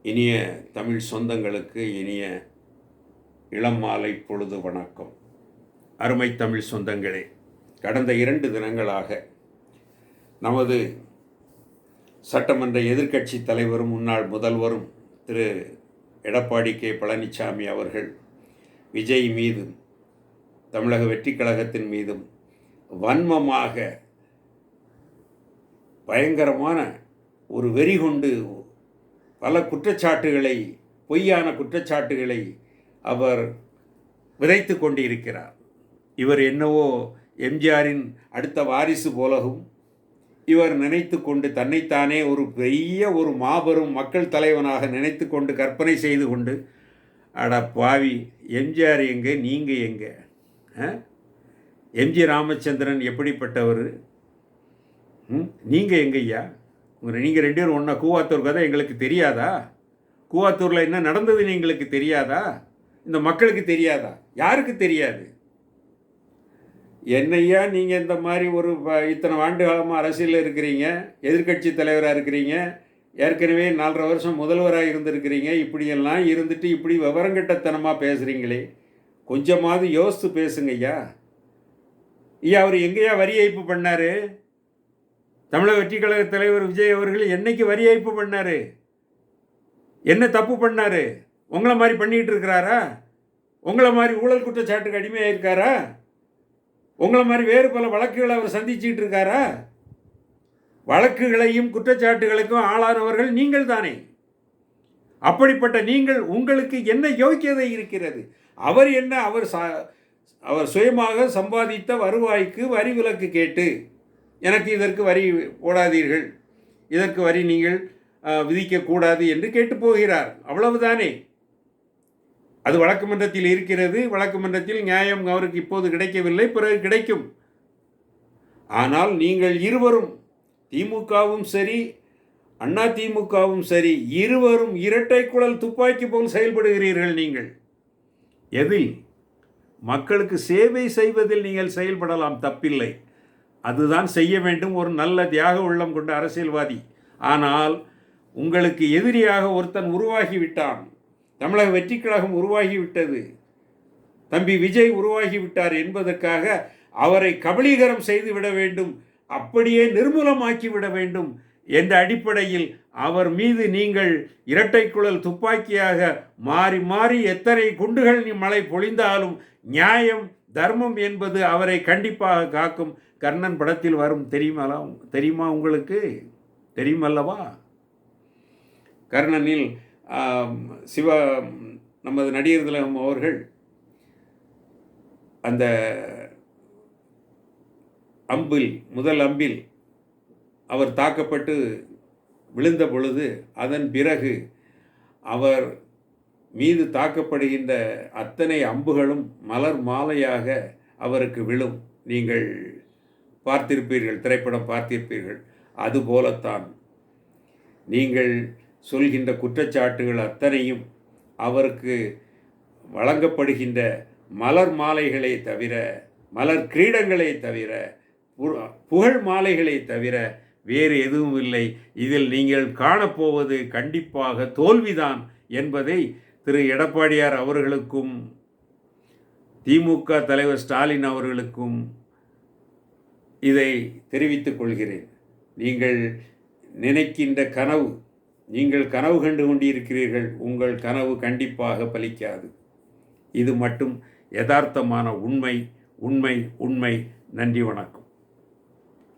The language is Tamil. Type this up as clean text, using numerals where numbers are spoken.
இனிய தமிழ் சொந்தங்களுக்கு இனிய இளம் மாலை பொழுது வணக்கம். அருமை தமிழ் சொந்தங்களே, கடந்த 2 தினங்களாக நமது சட்டமன்ற எதிர்க்கட்சி தலைவரும் முன்னாள் முதல்வரும் திரு எடப்பாடி கே பழனிசாமி அவர்கள் விஜய் மீதும் தமிழக வெற்றிக் கழகத்தின் மீதும் வன்மமாக பயங்கரமான ஒரு வெறி கொண்டு பல குற்றச்சாட்டுகளை, பொய்யான குற்றச்சாட்டுகளை அவர் விதைத்து கொண்டிருக்கிறார். இவர் என்னவோ எம்ஜிஆரின் அடுத்த வாரிசு போலவும் இவர் நினைத்து கொண்டு தன்னைத்தானே ஒரு பெரிய ஒரு மாபெரும் மக்கள் தலைவனாக நினைத்து கொண்டு கற்பனை செய்து கொண்டு, அட பாவி, எம்ஜிஆர் எங்கே, நீங்கள் எங்கே? எம்ஜி ராமச்சந்திரன் எப்படிப்பட்டவர்? நீங்கள் எங்கய்யா? நீங்கள் 2 பேரும் ஒன்றா கூவாத்தூர் கதை எங்களுக்கு தெரியாதா? கூவாத்தூரில் என்ன நடந்ததுன்னு எங்களுக்கு தெரியாதா? இந்த மக்களுக்கு தெரியாதா? யாருக்கு தெரியாது? என்னையா நீங்கள் இந்த மாதிரி ஒரு இத்தனை ஆண்டு காலமாக அரசியலில் இருக்கிறீங்க, எதிர்க்கட்சி தலைவராக இருக்கிறீங்க, ஏற்கனவே 4.5 வருஷம் முதல்வராக இருந்திருக்கிறீங்க, இப்படியெல்லாம் இருந்துட்டு இப்படி விவரங்கட்டத்தனமாக பேசுகிறீங்களே, கொஞ்சமாவது யோசித்து பேசுங்க ஐயா. ஐயா, அவர் எங்கேயா வரி ஏய்ப்பு பண்ணார்? தமிழக வெற்றிக் கழக தலைவர் விஜய் அவர்கள் என்னைக்கு வரி ஏய்ப்பு பண்ணார்? என்ன தப்பு பண்ணார்? உங்களை மாதிரி பண்ணிகிட்டு இருக்கிறாரா? உங்களை மாதிரி ஊழல் குற்றச்சாட்டுக்கு அடிமையாக இருக்காரா? உங்களை மாதிரி வேறு பல வழக்குகளை அவர் சந்திச்சுட்டு இருக்காரா? வழக்குகளையும் குற்றச்சாட்டுகளுக்கும் ஆளானவர்கள் நீங்கள் தானே. அப்படிப்பட்ட நீங்கள், உங்களுக்கு என்ன யோக்கியதை இருக்கிறது? அவர் என்ன, அவர் சுயமாக சம்பாதித்த வருவாய்க்கு வரி விலக்கு கேட்டு, எனக்கு இதற்கு வரி போடாதீர்கள், இதற்கு வரி நீங்கள் விதிக்கக்கூடாது என்று கேட்டு போகிறார். அவ்வளவுதானே. அது வழக்கு மன்றத்தில் இருக்கிறது. வழக்கு மன்றத்தில் நியாயம் அவருக்கு இப்போது கிடைக்கவில்லை, பிறகு கிடைக்கும். ஆனால் நீங்கள் இருவரும், திமுகவும் சரி அண்ணா திமுகவும் சரி, இருவரும் இரட்டை குழல் துப்பாக்கி போல் செயல்படுகிறீர்கள். நீங்கள் எதில்? மக்களுக்கு சேவை செய்வதில் நீங்கள் செயல்படலாம், தப்பில்லை. அதுதான் செய்ய வேண்டும் ஒரு நல்ல தியாக உள்ளம் கொண்ட அரசியல்வாதி. ஆனால் உங்களுக்கு எதிரியாக ஒருத்தன் உருவாகிவிட்டான். தமிழக வெற்றிக் கழகம் உருவாகிவிட்டது, தம்பி விஜய் உருவாகிவிட்டார் என்பதற்காக அவரை கபலீகரம் செய்துவிட வேண்டும், அப்படியே நிர்மூலமாக்கிவிட வேண்டும் என்ற அடிப்படையில் அவர் மீது நீங்கள் இரட்டை குழல் துப்பாக்கியாக மாறி மாறி எத்தனை குண்டுகள் மழை பொழிந்தாலும் நியாயம் தர்மம் என்பது அவரை கண்டிப்பாக காக்கும். கர்ணன் படத்தில் வரும், தெரியுமா உங்களுக்கு? தெரியுமல்லவா? கர்ணனில் நமது நடிகர் திலகம் அவர்கள் அந்த முதல் அம்பில் அவர் தாக்கப்பட்டு விழுந்த பொழுது, அதன் பிறகு அவர் மீது தாக்கப்படுகின்ற அத்தனை அம்புகளும் மலர் மாலையாக அவருக்கு விழும். நீங்கள் பார்த்திருப்பீர்கள், திரைப்படம் பார்த்திருப்பீர்கள். அதுபோலத்தான் நீங்கள் சொல்கின்ற குற்றச்சாட்டுகள் அத்தனையும் அவருக்கு வழங்கப்படுகின்ற மலர் மாலைகளை தவிர, மலர் கிரீடங்களை தவிர, புகழ் மாலைகளை தவிர வேறு எதுவும் இல்லை. இதில் நீங்கள் காணப்போவது கண்டிப்பாக தோல்விதான் என்பதை திரு எடப்பாடியார் அவர்களுக்கும் திமுக தலைவர் ஸ்டாலின் அவர்களுக்கும் இதை தெரிவித்துக் கொள்கிறேன். நீங்கள் நினைக்கின்ற கனவு, நீங்கள் கனவு கண்டு கொண்டிருக்கிறீர்கள், உங்கள் கனவு கண்டிப்பாக பலிக்காது. இது மட்டும் யதார்த்தமான உண்மை. நன்றி, வணக்கம்.